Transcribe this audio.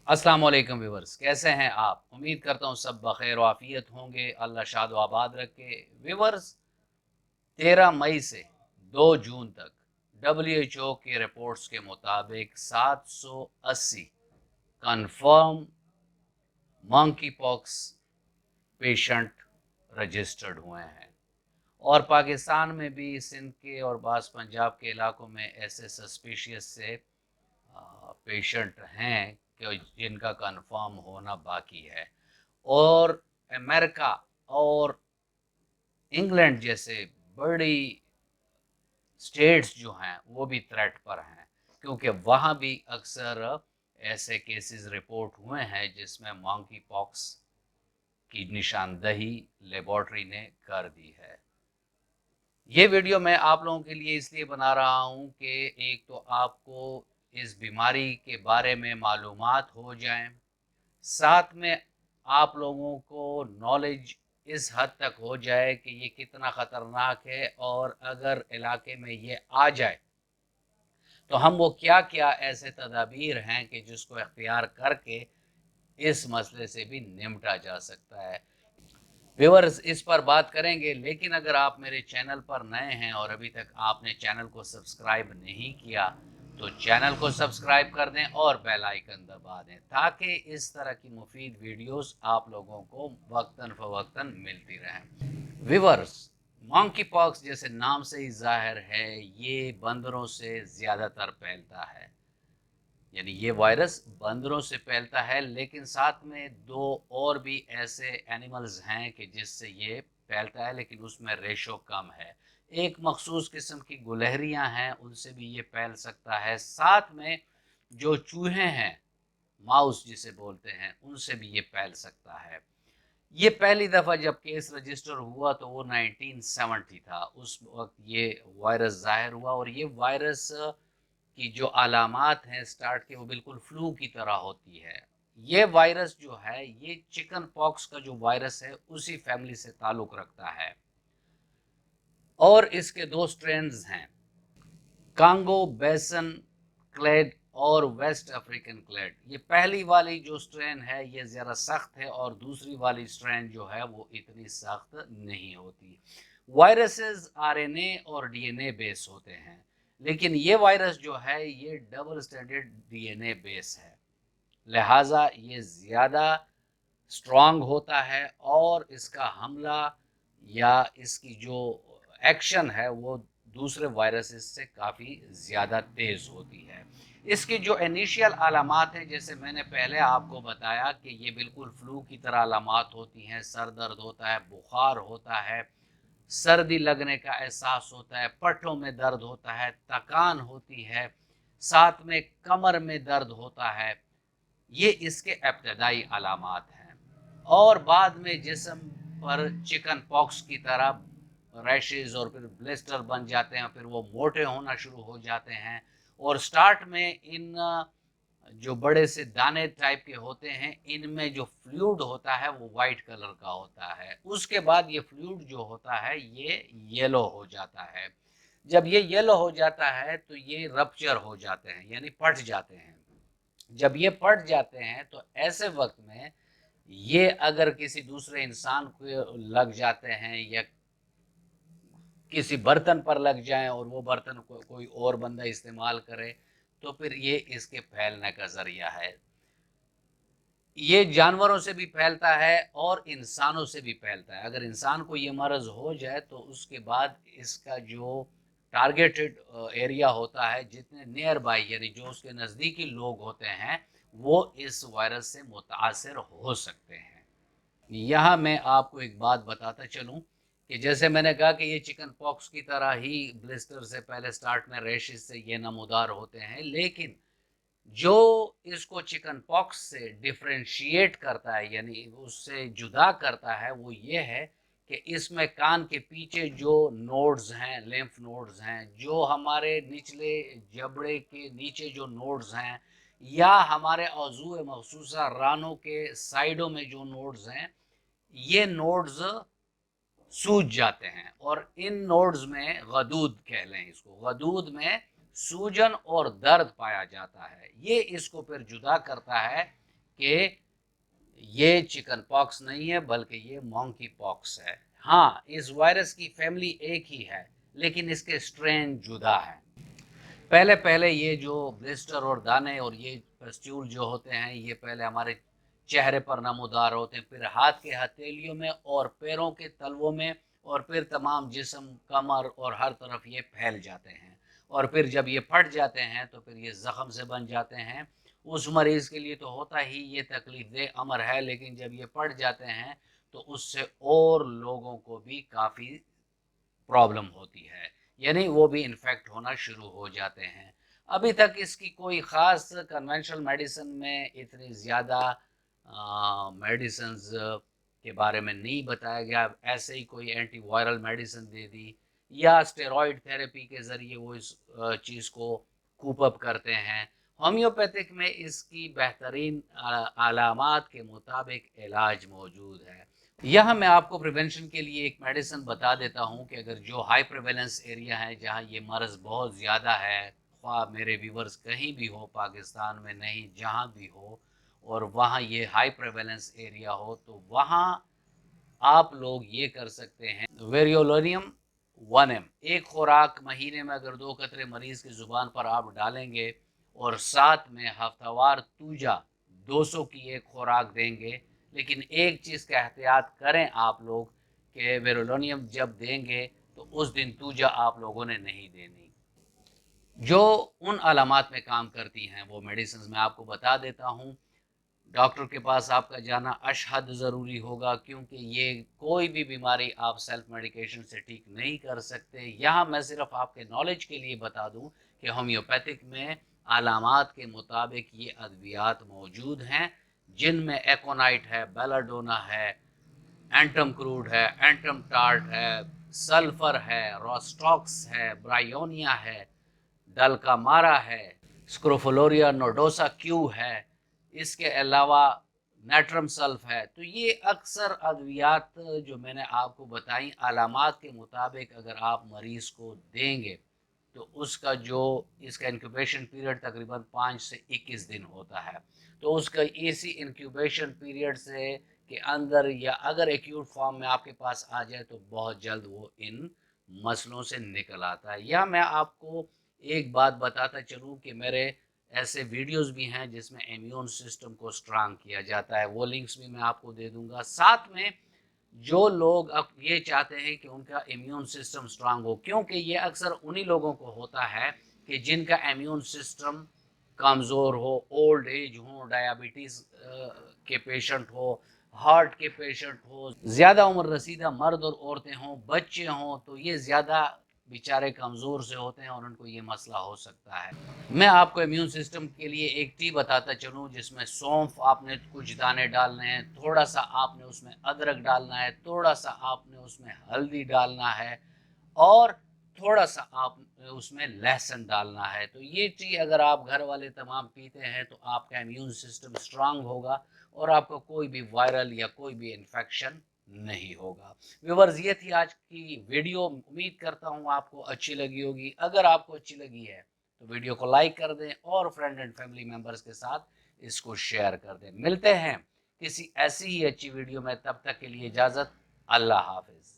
अस्सलाम वालेकुम व्यूवर्स, कैसे हैं आप? उम्मीद करता हूँ सब बखैर व आफियत होंगे। अल्लाह शाद व आबाद रखे। व्यूवर्स, 13 मई से 2 जून तक WHO की रिपोर्ट्स के मुताबिक 780 confirm monkey pox patient registered हुए हैं और पाकिस्तान में भी सिंध के और बाज़ पंजाब के इलाकों में ऐसे सस्पिशियस से पेशेंट हैं कि जिनका कंफर्म होना बाकी है। और अमेरिका और इंग्लैंड जैसे बड़ी स्टेट्स जो हैं वो भी थ्रेट पर हैं, क्योंकि वहाँ भी अक्सर ऐसे केसेस रिपोर्ट हुए हैं जिसमें मंकी पॉक्स की निशानदही लेबॉर्ट्री ने कर दी है। ये वीडियो मैं आप लोगों के लिए इसलिए बना रहा हूँ कि एक तो आपको इस बीमारी के बारे में मालूमात हो जाएं, साथ में आप लोगों को नॉलेज इस हद तक हो जाए कि ये कितना ख़तरनाक है, और अगर इलाके में ये आ जाए तो हम वो क्या क्या ऐसे तदाबीर हैं कि जिसको इख्तियार करके इस मसले से भी निपटा जा सकता है। व्यूअर्स, इस पर बात करेंगे, लेकिन अगर आप मेरे चैनल पर नए हैं और अभी तक आपने चैनल को सब्सक्राइब नहीं किया तो चैनल को सब्सक्राइब कर दें और बेल आइकन दबा दें ताकि इस तरह की मुफीद वीडियोस आप लोगों को वक्तन फ़वक्तन मिलती रहें। व्यूअर्स, मंकी पॉक्स जैसे नाम से ही जाहिर है ये बंदरों से ज़्यादातर फैलता है, यानी ये वायरस बंदरों से फैलता है, लेकिन साथ में दो और भी ऐसे एनिमल्स हैं कि जिससे ये फैलता है, लेकिन उसमें रेशो कम है। एक मखसूस किस्म की गुलहरियां हैं, उनसे भी ये फैल सकता है। साथ में जो चूहे हैं, माउस जिसे बोलते हैं, उनसे भी ये फैल सकता है। ये पहली दफ़ा जब केस रजिस्टर हुआ तो वो 1970 था। उस वक्त ये वायरस ज़ाहिर हुआ, और ये वायरस की जो अलामात हैं स्टार्ट के, वो बिल्कुल फ्लू की तरह होती है। ये वायरस जो है ये चिकन पॉक्स का जो वायरस है उसी फैमिली से ताल्लुक़ रखता है, और इसके दो स्ट्रेन्स हैं, कांगो बेसन क्लेड और वेस्ट अफ्रीकन क्लेड। ये पहली वाली जो स्ट्रेन है ये ज़रा सख्त है, और दूसरी वाली स्ट्रेन जो है वो इतनी सख्त नहीं होती। वायरसेस आरएनए और डीएनए बेस होते हैं, लेकिन ये वायरस जो है ये डबल स्टैंडर्ड डीएनए बेस है, लिहाजा ये ज़्यादा स्ट्रांग होता है, और इसका हमला या इसकी जो एक्शन है वो दूसरे वायरसेस से काफ़ी ज़्यादा तेज़ होती है। इसकी जो इनिशियल अलामात हैं, जैसे मैंने पहले आपको बताया कि ये बिल्कुल फ्लू की तरह अलामात होती हैं। सर दर्द होता है, बुखार होता है, सर्दी लगने का एहसास होता है, पट्टों में दर्द होता है, थकान होती है, साथ में कमर में दर्द होता है। ये इसके इब्तदाई अलामात हैं, और बाद में जिस्म पर चिकन पॉक्स की तरह रैशेज और फिर ब्लिस्टर बन जाते हैं, फिर वो मोटे होना शुरू हो जाते हैं। और स्टार्ट में इन जो बड़े से दाने टाइप के होते हैं, इनमें जो फ्लूइड होता है वो वाइट कलर का होता है। उसके बाद ये फ्लूइड जो होता है ये येलो हो जाता है। जब ये येलो हो जाता है तो ये रप्चर हो जाते हैं, यानी फट जाते हैं। जब ये फट जाते हैं तो ऐसे वक्त में ये अगर किसी दूसरे इंसान को लग जाते हैं या किसी बर्तन पर लग जाएं और वो बर्तन को कोई और बंदा इस्तेमाल करे, तो फिर ये इसके फैलने का ज़रिया है। ये जानवरों से भी फैलता है और इंसानों से भी फैलता है। अगर इंसान को ये मर्ज़ हो जाए तो उसके बाद इसका जो टारगेटेड एरिया होता है, जितने नियर बाई यानी जो उसके नज़दीकी लोग होते हैं, वो इस वायरस से मुतासर हो सकते हैं। यहाँ मैं आपको एक बात बताता चलूँ कि जैसे मैंने कहा कि ये चिकन पॉक्स की तरह ही ब्लिस्टर से पहले स्टार्ट में रैशेस से ये नमूदार होते हैं, लेकिन जो इसको चिकन पॉक्स से डिफरेंशिएट करता है, यानी उससे जुदा करता है, वो ये है कि इसमें कान के पीछे जो नोड्स हैं, लिम्फ नोड्स हैं, जो हमारे निचले जबड़े के नीचे जो नोड्स हैं, या हमारे अज़ू मखसूसा रानों के साइडों में जो नोड्स हैं, ये नोड्स सूज जाते हैं, और इन नोड्स में गदूद कह लें इसको, गदूद में सूजन और दर्द पाया जाता है। ये इसको फिर जुदा करता है کہ یہ چکن پاکس نہیں ہے بلکہ یہ مونکی پاکس ہے۔ ہاں، اس وائرس کی فیملی ایک ہی ہے لیکن اس کے سٹرین جدا ہیں۔ پہلے یہ جو بلسٹر اور دانے اور یہ پسٹیول جو ہوتے ہیں یہ پہلے ہمارے چہرے پر نمودار ہوتے ہیں، پھر ہاتھ کے ہتھیلیوں میں اور پیروں کے تلووں میں، اور پھر تمام جسم، کمر اور ہر طرف یہ پھیل جاتے ہیں، اور پھر جب یہ پھٹ جاتے ہیں تو پھر یہ زخم سے بن جاتے ہیں۔ اس مریض کے لیے تو ہوتا ہی یہ تکلیف دہ امر ہے، لیکن جب یہ پھٹ جاتے ہیں تو اس سے اور لوگوں کو بھی کافی پرابلم ہوتی ہے، یعنی وہ بھی انفیکٹ ہونا شروع ہو جاتے ہیں۔ ابھی تک اس کی کوئی خاص کنونشنل میڈیسن میں اتنی زیادہ میڈیسنز کے بارے میں نہیں بتایا گیا، ایسے ہی کوئی اینٹی وائرل میڈیسن دے دی یا اسٹیرائڈ تھیراپی کے ذریعے وہ اس چیز کو کوپ اپ کرتے ہیں۔ ہومیوپیتھک میں اس کی بہترین علامات کے مطابق علاج موجود ہے۔ یہاں میں آپ کو پریونشن کے لیے ایک میڈیسن بتا دیتا ہوں کہ اگر جو ہائی پریویلنس ایریا ہے جہاں یہ مرض بہت زیادہ ہے، خواہ میرے ویورز کہیں بھی ہو، پاکستان میں نہیں جہاں بھی ہو، اور وہاں یہ ہائی پریویلنس ایریا ہو، تو وہاں آپ لوگ یہ کر سکتے ہیں ویریولونیم 1M ایک خوراک مہینے میں اگر 2 قطرے مریض کی زبان پر آپ ڈالیں گے اور ساتھ میں ہفتہ وار توجہ 200 کی ایک خوراک دیں گے، لیکن ایک چیز کا احتیاط کریں آپ لوگ کہ ویرولونیم جب دیں گے تو اس دن توجہ آپ لوگوں نے نہیں دینی۔ جو ان علامات میں کام کرتی ہیں وہ میڈیسنز میں آپ کو بتا دیتا ہوں۔ ڈاکٹر کے پاس آپ کا جانا اشحد ضروری ہوگا، کیونکہ یہ کوئی بھی بیماری آپ سیلف میڈیکیشن سے ٹھیک نہیں کر سکتے۔ یہاں میں صرف آپ کے نالج کے لیے بتا دوں کہ ہومیوپیتھک میں علامات کے مطابق یہ ادویات موجود ہیں، جن میں ایکونائٹ ہے، بیلاڈونا ہے، اینٹم کروڈ ہے، اینٹم ٹارٹ ہے، سلفر ہے، روسٹاکس ہے، برائیونیا ہے، ڈلکا مارا ہے، اسکروفلوریا نوڈوسا کیو ہے، اس کے علاوہ نیٹرم سلف ہے۔ تو یہ اکثر ادویات جو میں نے آپ کو بتائیں علامات کے مطابق اگر آپ مریض کو دیں گے تو اس کا انکیوبیشن پیریڈ تقریباً 5 سے 21 دن ہوتا ہے۔ تو اس کا اسی انکیوبیشن پیریڈ سے کے اندر یا اگر ایکیوٹ فارم میں آپ کے پاس آ جائے تو بہت جلد وہ ان مسئلوں سے نکل آتا ہے۔ یا میں آپ کو ایک بات بتاتا چلوں کہ میرے ایسے ویڈیوز بھی ہیں جس میں امیون سسٹم کو سٹرانگ کیا جاتا ہے، وہ لنکس بھی میں آپ کو دے دوں گا۔ ساتھ میں جو لوگ اب یہ چاہتے ہیں کہ ان کا امیون سسٹم سٹرانگ ہو، کیونکہ یہ اکثر انہی لوگوں کو ہوتا ہے کہ جن کا امیون سسٹم کمزور ہو، اولڈ ایج ہو، ڈائبٹیز کے پیشنٹ ہو، ہارٹ کے پیشنٹ ہو، زیادہ عمر رسیدہ مرد اور عورتیں ہوں، بچے ہوں، تو یہ زیادہ بیچارے کمزور سے ہوتے ہیں اور ان کو یہ مسئلہ ہو سکتا ہے۔ میں آپ کو امیون سسٹم کے لیے ایک ٹی بتاتا چلوں جس میں سونف آپ نے کچھ دانے ڈالنے ہیں، تھوڑا سا آپ نے اس میں ادرک ڈالنا ہے، تھوڑا سا آپ نے اس میں ہلدی ڈالنا ہے، اور تھوڑا سا آپ نے اس میں لہسن ڈالنا ہے۔ تو یہ ٹی اگر آپ گھر والے تمام پیتے ہیں تو آپ کا امیون سسٹم سٹرانگ ہوگا اور آپ کو کوئی بھی وائرل یا کوئی بھی انفیکشن نہیں ہوگا۔ ویورز، یہ تھی آج کی ویڈیو، امید کرتا ہوں آپ کو اچھی لگی ہوگی۔ اگر آپ کو اچھی لگی ہے تو ویڈیو کو لائک کر دیں اور فرینڈ اینڈ فیملی ممبرز کے ساتھ اس کو شیئر کر دیں۔ ملتے ہیں کسی ایسی ہی اچھی ویڈیو میں، تب تک کے لیے اجازت، اللہ حافظ۔